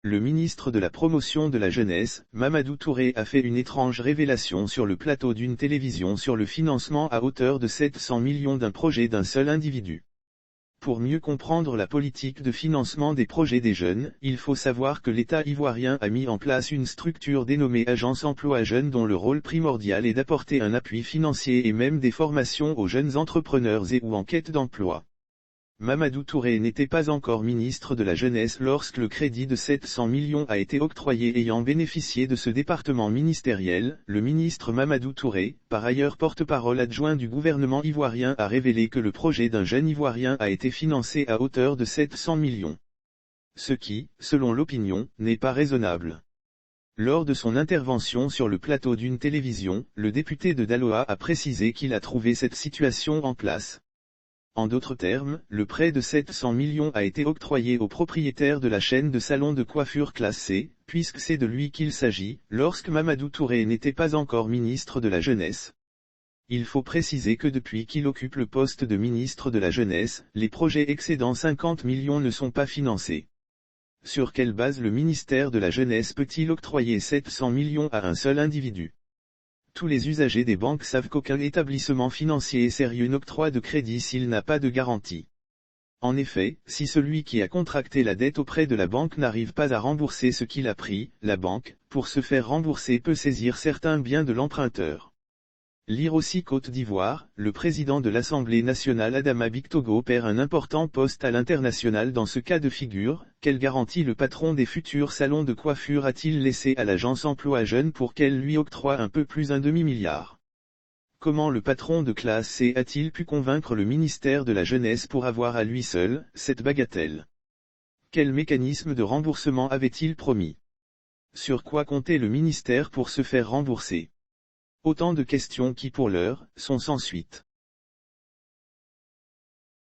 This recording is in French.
Le ministre de la Promotion de la Jeunesse, Mamadou Touré a fait une étrange révélation sur le plateau d'une télévision sur le financement à hauteur de 700 millions d'un projet d'un seul individu. Pour mieux comprendre la politique de financement des projets des jeunes, il faut savoir que l'État ivoirien a mis en place une structure dénommée Agence Emploi Jeunes dont le rôle primordial est d'apporter un appui financier et même des formations aux jeunes entrepreneurs et ou en quête d'emploi. Mamadou Touré n'était pas encore ministre de la Jeunesse lorsque le crédit de 700 millions a été octroyé ayant bénéficié de ce département ministériel. Le ministre Mamadou Touré, par ailleurs porte-parole adjoint du gouvernement ivoirien, a révélé que le projet d'un jeune ivoirien a été financé à hauteur de 700 millions. Ce qui, selon l'opinion, n'est pas raisonnable. Lors de son intervention sur le plateau d'une télévision, le député de Daloa a précisé qu'il a trouvé cette situation en place. En d'autres termes, le prêt de 700 millions a été octroyé au propriétaire de la chaîne de salons de coiffure classe C, puisque c'est de lui qu'il s'agit, lorsque Mamadou Touré n'était pas encore ministre de la Jeunesse. Il faut préciser que depuis qu'il occupe le poste de ministre de la Jeunesse, les projets excédant 50 millions ne sont pas financés. Sur quelle base le ministère de la Jeunesse peut-il octroyer 700 millions à un seul individu ? Tous les usagers des banques savent qu'aucun établissement financier sérieux n'octroie de crédit s'il n'a pas de garantie. En effet, si celui qui a contracté la dette auprès de la banque n'arrive pas à rembourser ce qu'il a pris, la banque, pour se faire rembourser, peut saisir certains biens de l'emprunteur. Lire aussi Côte d'Ivoire, le président de l'Assemblée nationale Adama Bictogo perd un important poste à l'international dans ce cas de figure. Quelle garantie le patron des futurs salons de coiffure a-t-il laissé à l'agence Emploi Jeunes pour qu'elle lui octroie un peu plus d'un demi-milliard ? Comment le patron de classe C a-t-il pu convaincre le ministère de la Jeunesse pour avoir à lui seul cette bagatelle ? Quel mécanisme de remboursement avait-il promis ? Sur quoi comptait le ministère pour se faire rembourser ? Autant de questions qui pour l'heure, sont sans suite.